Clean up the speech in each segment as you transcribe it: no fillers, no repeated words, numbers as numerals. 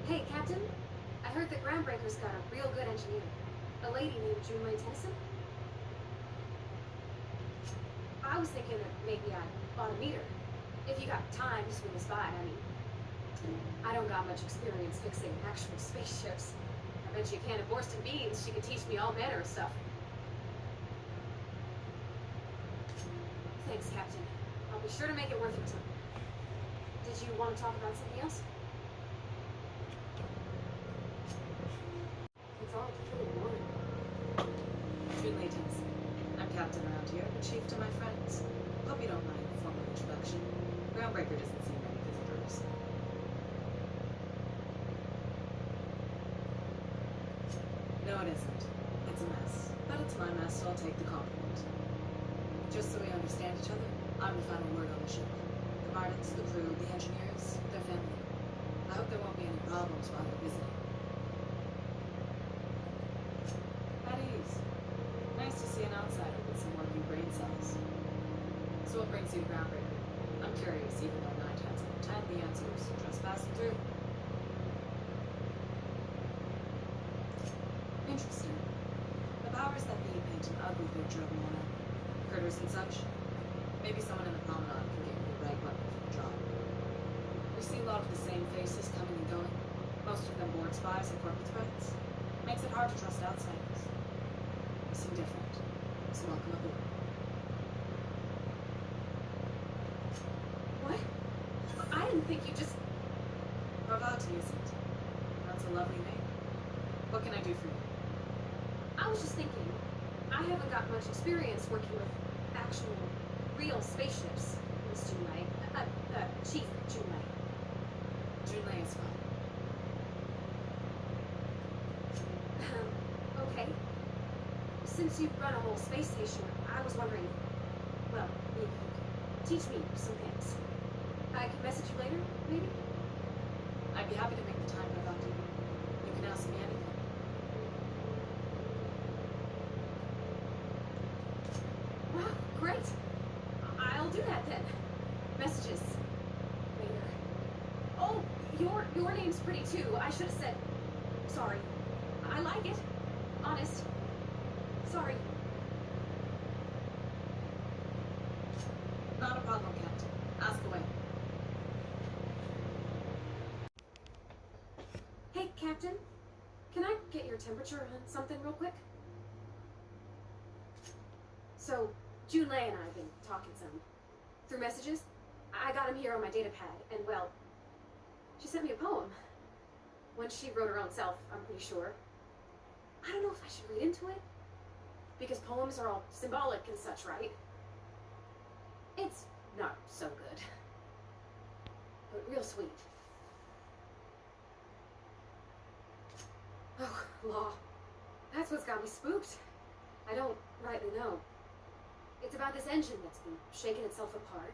Hey, Captain. I heard that Groundbreaker's got a real good engineer. A lady named Junlei Tennyson. I was thinking that maybe I ought to meet her. If you got time to swing us by, I mean. I don't got much experience fixing actual spaceships. I bet you a can of Borston beans she could teach me all manner of stuff. Thanks, Captain. I'll be sure to make it worth your time. Did you want to talk about something else? It's all pretty boring. Junlei Tennyson. I'm captain around here, but chief to my friends. Hope you don't mind a formal introduction. Groundbreaker doesn't see many visitors. No, it isn't. It's a mess. But it's my mess, so I'll take the compliment. Just so we understand each other, I'm the final word on the ship. The Martins, the crew, the engineers, their family. I hope there won't be any problems while you're visiting. At ease. Nice to see an outsider with some more new brain cells. So what brings you to Groundbreaker? I'm curious, even though 9 times out of 10 the answer is just passing through. Interesting. The powers that be paint an ugly picture of mana. Critters and such. Maybe someone in the promenade can get you the right weapon for the job. We see a lot of the same faces coming and going. Most of them board spies and corporate threats. Makes it hard to trust outsiders. You seem different, so welcome aboard. What? I didn't think you just... Parvati, isn't? That's a lovely name. What can I do for you? I was just thinking, I haven't got much experience working with actual, real spaceships, Miss Junlei. Chief Junlei. Junlei is fine. Okay. Since you run a whole space station, I was wondering, well, maybe you could teach me some things. I could message you later, maybe? I'd be happy to make the time, Parvati. You can ask me anything. Wow, great. I'll do that then. Messages. Later. Oh, your name's pretty too. I should have said... Sorry. I like it. Honest. Sorry. Not a problem, Captain. Ask away. Hey, Captain. Can I get your temperature on something real quick? So, Junlei and I have been talking some. Through messages. I got him here on my data pad, and well, she sent me a poem. One she wrote her own self, I'm pretty sure. I don't know if I should read into it. Because poems are all symbolic and such, right? It's not so good. But real sweet. Oh, law. That's what's got me spooked. I don't rightly know. It's about this engine that's been shaking itself apart.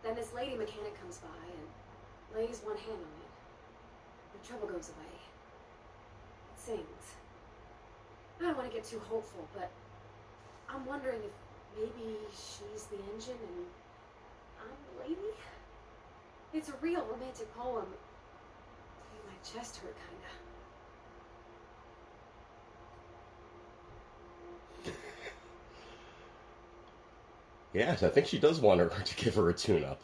Then this lady mechanic comes by and lays one hand on it. The trouble goes away. It sings. I don't want to get too hopeful, but I'm wondering if maybe she's the engine and I'm the lady? It's a real romantic poem. Made my chest hurt, kinda. Yes, I think she does want her to give her a tune-up.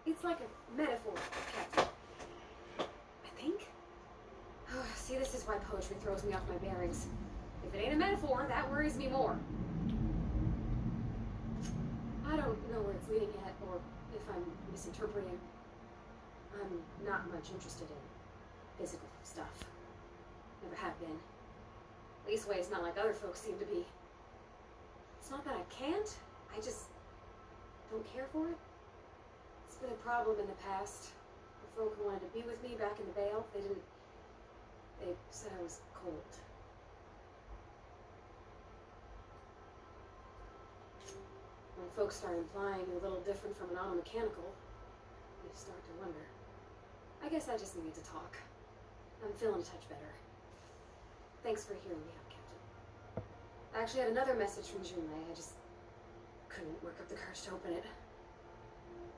It's like a metaphor, Captain. I think? See, this is why poetry throws me off my bearings. If it ain't a metaphor, that worries me more. I don't know where it's leading yet, or if I'm misinterpreting. I'm not much interested in physical stuff. Never have been. Leastways, not like other folks seem to be. It's not that I can't, I just don't care for it. It's been a problem in the past. The folk who wanted to be with me back in the Vale, they said I was cold. When folks start implying you're a little different from an auto-mechanical, you start to wonder. I guess I just needed to talk. I'm feeling a touch better. Thanks for hearing me out, Captain. I actually had another message from Junlei. I just couldn't work up the courage to open it.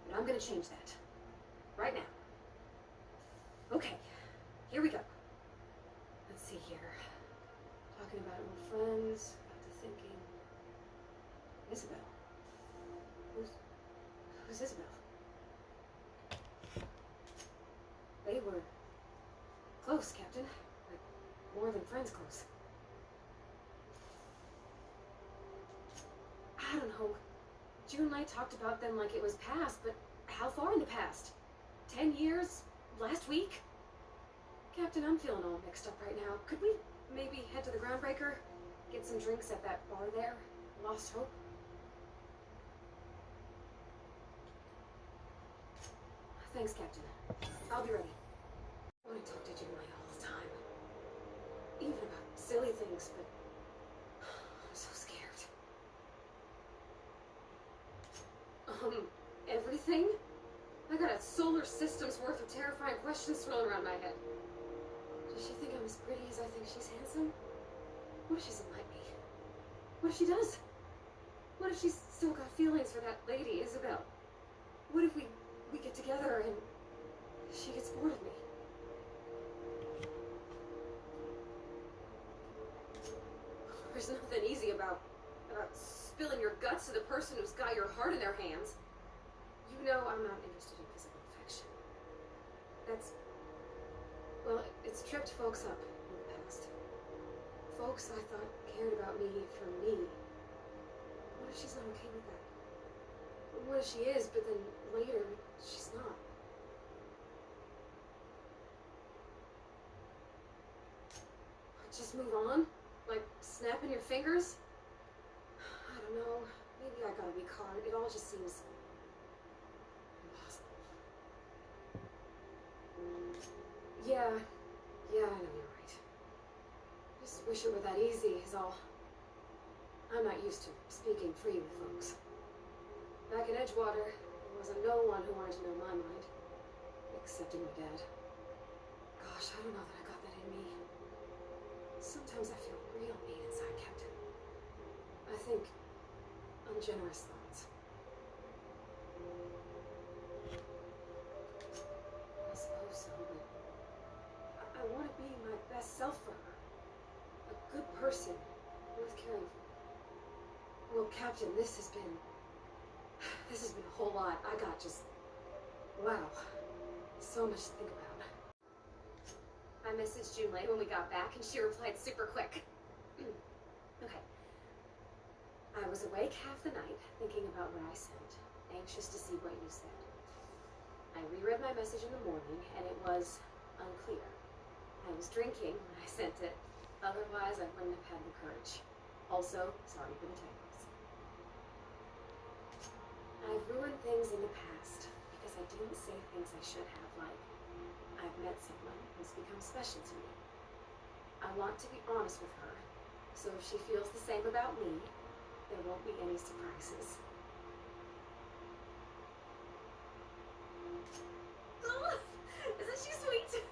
But I'm gonna change that. Right now. Okay, here we Where's Isabel? They were close, Captain. Like, more than friends close. I don't know. Junlei talked about them like it was past, but how far in the past? 10 years? Last week? Captain, I'm feeling all mixed up right now. Could we maybe head to the Groundbreaker? Get some drinks at that bar there? Lost Hope? Thanks, Captain. I'll be ready. I want to talk to Junlei all the time. Even about silly things, but I'm so scared. Everything? I got a solar system's worth of terrifying questions swirling around my head. Does she think I'm as pretty as I think she's handsome? What if she doesn't like me? What if she does? What if she's still got feelings for that lady, Isabel? What if we get together and she gets bored of me? There's nothing easy about spilling your guts to the person who's got your heart in their hands. You know I'm not interested in physical affection. It's tripped folks up in the past. Folks I thought cared about me for me. What if she's not okay with that? What if she is, but then later, she's not? Just move on? Like, snapping your fingers? I don't know. Maybe I gotta be caught. It all just seems impossible. Yeah, I know you're right. Just wish it were that easy, is all. I'm not used to speaking free with folks. Back in Edgewater, there wasn't no one who wanted to know my mind. Excepting my dad. Gosh, I don't know that I got that in me. Sometimes I feel real mean inside, Captain. I think ungenerous thoughts. I suppose so, but I want to be my best self for her. A good person, worth caring for. Well, Captain, this has been a whole lot. Wow. So much to think about. I messaged Junlei when we got back, and she replied super quick. Okay. I was awake half the night, thinking about what I sent, anxious to see what you said. I reread my message in the morning, and it was unclear. I was drinking when I sent it. Otherwise, I wouldn't have had the courage. Also, sorry for the typos. I've ruined things in the past because I didn't say things I should have, like, I've met someone who's become special to me. I want to be honest with her, so if she feels the same about me, there won't be any surprises. Oh, isn't she sweet?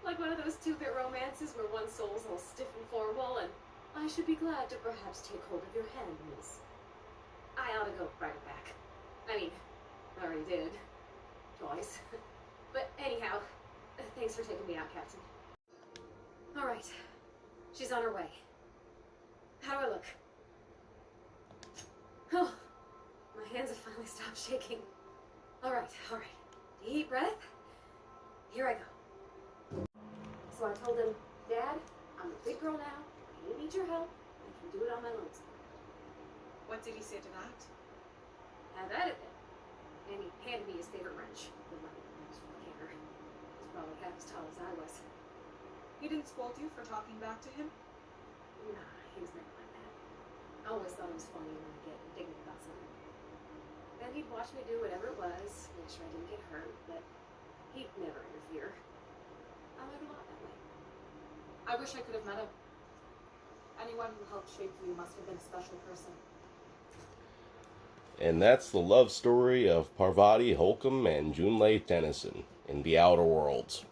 Like one of those two-bit romances where one soul's all stiff and formal, and I should be glad to perhaps take hold of your hand, miss. I ought to go write it back. I mean, I already did. Twice. But anyhow, thanks for taking me out, Captain. All right. She's on her way. How do I look? Oh, my hands have finally stopped shaking. All right. Deep breath. Here I go. So I told him, Dad, I'm a big girl now. I don't need your help. I can do it on my own. What did he say to that? Have at it then. And he handed me his favorite wrench. The one used for the hammer. He's probably half as tall as I was. He didn't scold you for talking back to him? Nah, he was never like that. I always thought it was funny when I'd get indignant about something. Then he'd watch me do whatever it was, make sure I didn't get hurt, but he'd never interfere. I learned a lot that way. I wish I could have met him. Anyone who helped shape you must have been a special person. And that's the love story of Parvati Holcomb and Junlei Tennyson in The Outer Worlds.